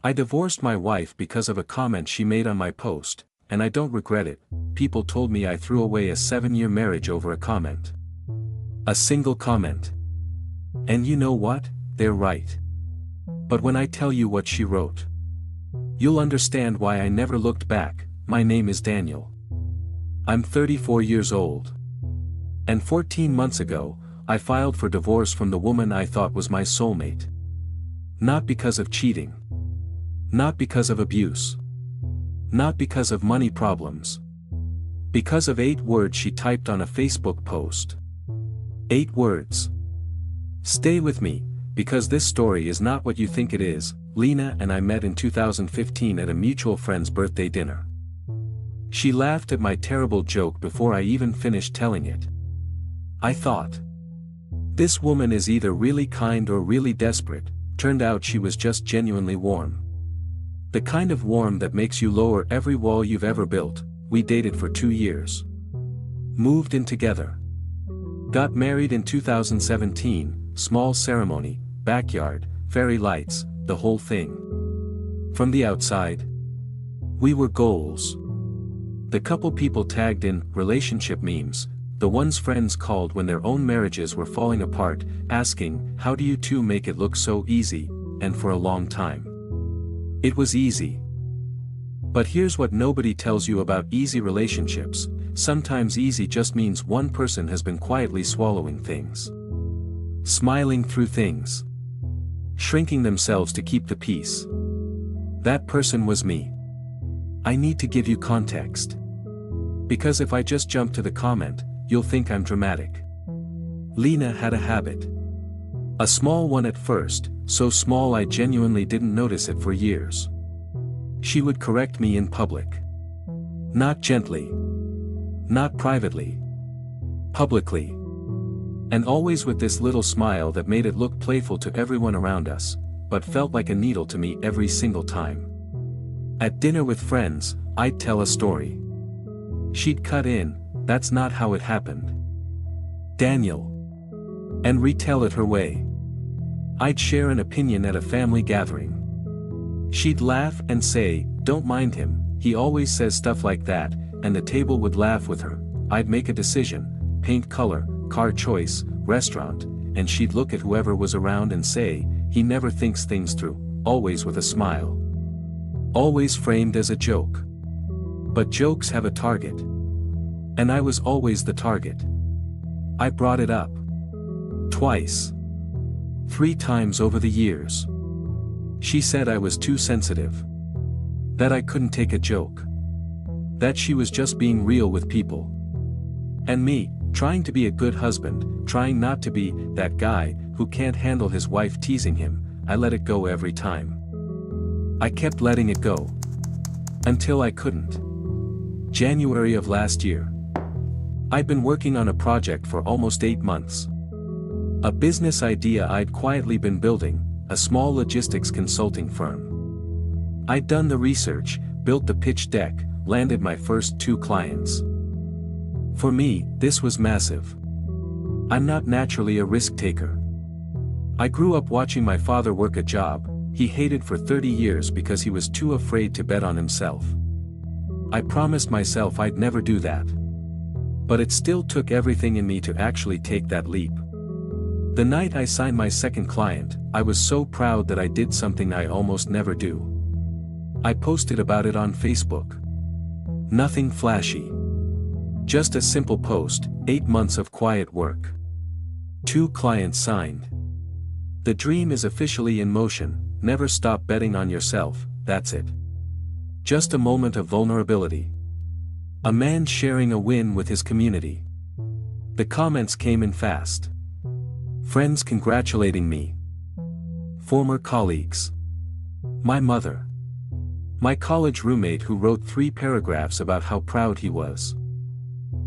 I divorced my wife because of a comment she made on my post, and I don't regret it. People told me I threw away a 7-year marriage over a comment. A single comment. And you know what? They're right. But when I tell you what she wrote, you'll understand why I never looked back. My name is Daniel. I'm 34 years old. And 14 months ago, I filed for divorce from the woman I thought was my soulmate. Not because of cheating. Not because of abuse. Not because of money problems. Because of 8 words she typed on a Facebook post. 8 words. Stay with me, because this story is not what you think it is. Lena and I met in 2015 at a mutual friend's birthday dinner. She laughed at my terrible joke before I even finished telling it. I thought, this woman is either really kind or really desperate. Turned out she was just genuinely warm. The kind of warm that makes you lower every wall you've ever built. We dated for 2 years. Moved in together. Got married in 2017, small ceremony, backyard, fairy lights, the whole thing. From the outside, we were goals. The couple people tagged in relationship memes, the ones friends called when their own marriages were falling apart, asking, how do you two make it look so easy, and for a long time. It was easy. But here's what nobody tells you about easy relationships: sometimes easy just means one person has been quietly swallowing things. Smiling through things. Shrinking themselves to keep the peace. That person was me. I need to give you context. Because if I just jump to the comment, you'll think I'm dramatic. Lena had a habit. A small one at first, so small I genuinely didn't notice it for years. She would correct me in public. Not gently. Not privately. Publicly. And always with this little smile that made it look playful to everyone around us, but felt like a needle to me every single time. At dinner with friends, I'd tell a story. She'd cut in, that's not how it happened, Daniel. And retell it her way. I'd share an opinion at a family gathering. She'd laugh and say, don't mind him, he always says stuff like that, and the table would laugh with her. I'd make a decision, paint color, car choice, restaurant, and she'd look at whoever was around and say, he never thinks things through, always with a smile. Always framed as a joke. But jokes have a target. And I was always the target. I brought it up. Twice. 3 times over the years. She said I was too sensitive. That I couldn't take a joke. That she was just being real with people. And me, trying to be a good husband, trying not to be that guy who can't handle his wife teasing him, I let it go every time. I kept letting it go. Until I couldn't. January of last year. I'd been working on a project for almost 8 months. A business idea I'd quietly been building, a small logistics consulting firm. I'd done the research, built the pitch deck, landed my first 2 clients. For me, this was massive. I'm not naturally a risk taker. I grew up watching my father work a job he hated for 30 years because he was too afraid to bet on himself. I promised myself I'd never do that. But it still took everything in me to actually take that leap. The night I signed my second client, I was so proud that I did something I almost never do. I posted about it on Facebook. Nothing flashy. Just a simple post, 8 months of quiet work. 2 clients signed. The dream is officially in motion, never stop betting on yourself, that's it. Just a moment of vulnerability. A man sharing a win with his community. The comments came in fast. Friends congratulating me. Former colleagues. My mother. My college roommate who wrote 3 paragraphs about how proud he was.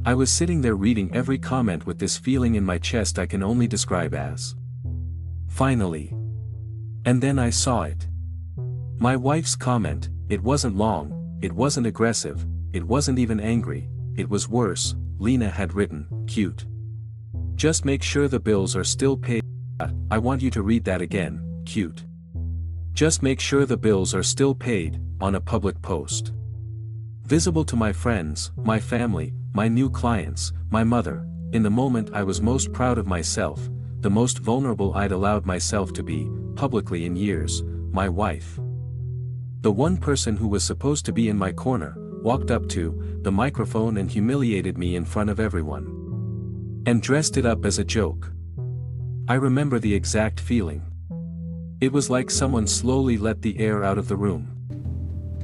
I was sitting there reading every comment with this feeling in my chest I can only describe as. Finally. And then I saw it. My wife's comment, it wasn't long, it wasn't aggressive, it wasn't even angry, it was worse. Lena had written, cute. Just make sure the bills are still paid. I want you to read that again, cute. Just make sure the bills are still paid, on a public post. Visible to my friends, my family, my new clients, my mother, in the moment I was most proud of myself, the most vulnerable I'd allowed myself to be, publicly in years, my wife. The one person who was supposed to be in my corner, walked up to the microphone and humiliated me in front of everyone. And dressed it up as a joke. I remember the exact feeling. It was like someone slowly let the air out of the room.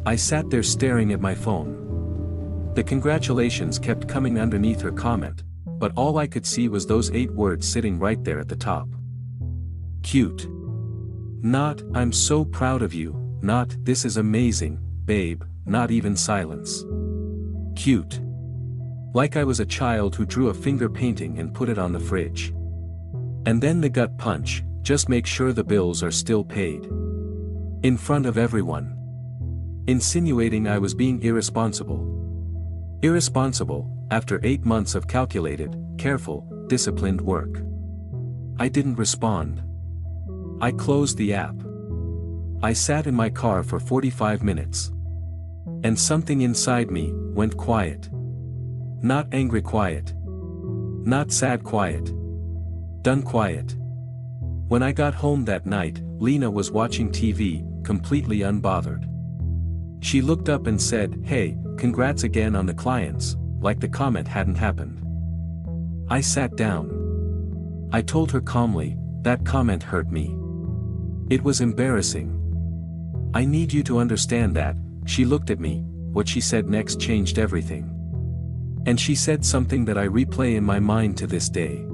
I sat there staring at my phone. The congratulations kept coming underneath her comment, but all I could see was those 8 words sitting right there at the top. Cute. Not, I'm so proud of you, not, this is amazing, babe, not even silence. Cute. Like I was a child who drew a finger painting and put it on the fridge. And then the gut punch, just make sure the bills are still paid. In front of everyone. Insinuating I was being irresponsible. Irresponsible, after 8 months of calculated, careful, disciplined work. I didn't respond. I closed the app. I sat in my car for 45 minutes. And something inside me went quiet. Not angry quiet. Not sad quiet. Done quiet. When I got home that night, Lena was watching TV, completely unbothered. She looked up and said, "Hey, congrats again on the clients," like the comment hadn't happened. I sat down. I told her calmly, that comment hurt me. It was embarrassing. I need you to understand that. She looked at me, what she said next changed everything. And she said something that I replay in my mind to this day.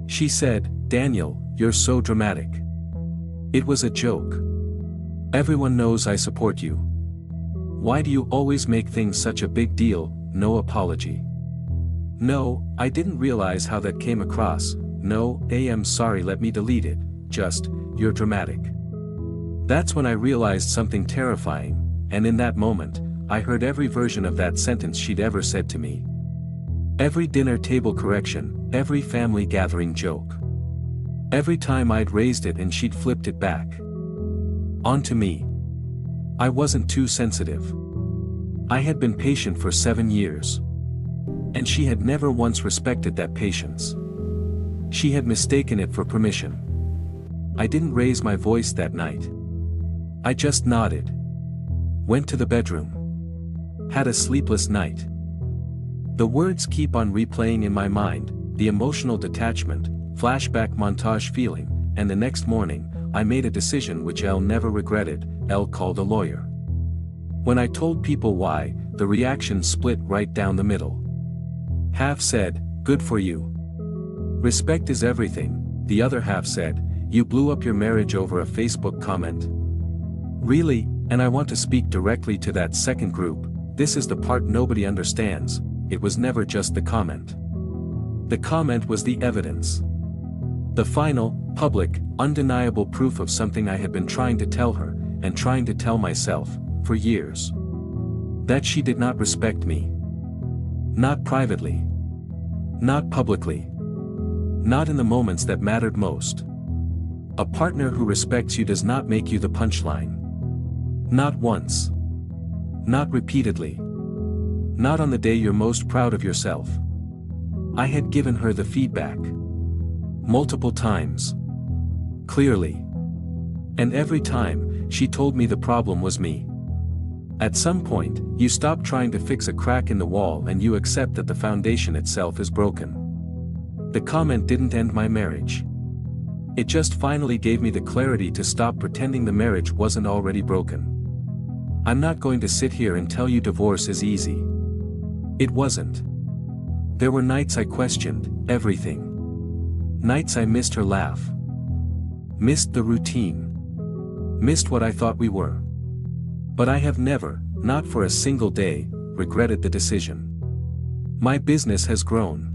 She said, "Daniel, you're so dramatic." It was a joke. Everyone knows I support you. Why do you always make things such a big deal? No apology. No, I didn't realize how that came across. No, I'm sorry, let me delete it. Just, you're dramatic. That's when I realized something terrifying, and in that moment, I heard every version of that sentence she'd ever said to me. Every dinner table correction, every family gathering joke. Every time I'd raised it and she'd flipped it back. Onto me. I wasn't too sensitive. I had been patient for 7 years. And she had never once respected that patience. She had mistaken it for permission. I didn't raise my voice that night. I just nodded. Went to the bedroom. Had a sleepless night. The words keep on replaying in my mind, the emotional detachment, flashback montage feeling, and the next morning, I made a decision which Elle never regretted. Elle called a lawyer. When I told people why, the reaction split right down the middle. Half said, "Good for you. Respect is everything," the other half said, "You blew up your marriage over a Facebook comment." Really, and I want to speak directly to that second group, this is the part nobody understands, it was never just the comment. The comment was the evidence. The final, public, undeniable proof of something I had been trying to tell her, and trying to tell myself, for years. That she did not respect me. Not privately. Not publicly. Not in the moments that mattered most. A partner who respects you does not make you the punchline. Not once. Not repeatedly. Not on the day you're most proud of yourself. I had given her the feedback. Multiple times. Clearly. And every time, she told me the problem was me. At some point, you stop trying to fix a crack in the wall and you accept that the foundation itself is broken. The comment didn't end my marriage. It just finally gave me the clarity to stop pretending the marriage wasn't already broken. I'm not going to sit here and tell you divorce is easy. It wasn't. There were nights I questioned everything. Nights I missed her laugh. Missed the routine. Missed what I thought we were. But I have never, not for a single day, regretted the decision. My business has grown.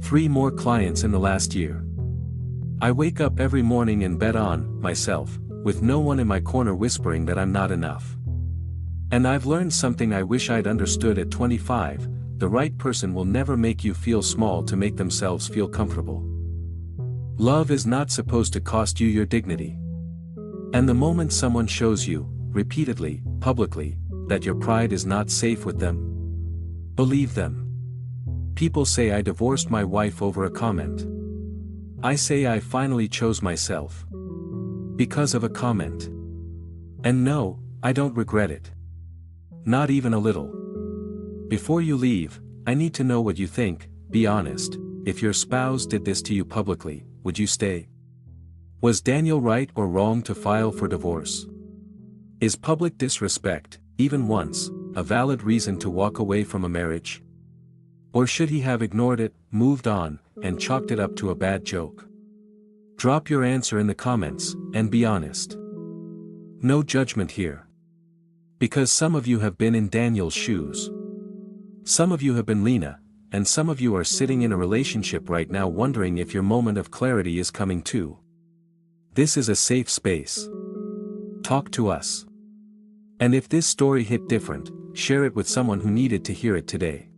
3 more clients in the last year. I wake up every morning and bet on myself, with no one in my corner whispering that I'm not enough. And I've learned something I wish I'd understood at 25, the right person will never make you feel small to make themselves feel comfortable. Love is not supposed to cost you your dignity. And the moment someone shows you, repeatedly, publicly, that your pride is not safe with them, believe them. People say I divorced my wife over a comment. I say I finally chose myself. Because of a comment. And no, I don't regret it. Not even a little. Before you leave, I need to know what you think. Be honest. If your spouse did this to you publicly, would you stay? Was Daniel right or wrong to file for divorce? Is public disrespect, even once, a valid reason to walk away from a marriage? Or should he have ignored it, moved on, and chalked it up to a bad joke? Drop your answer in the comments, and be honest. No judgment here. Because some of you have been in Daniel's shoes. Some of you have been Lena, and some of you are sitting in a relationship right now wondering if your moment of clarity is coming too. This is a safe space. Talk to us. And if this story hit different, share it with someone who needed to hear it today.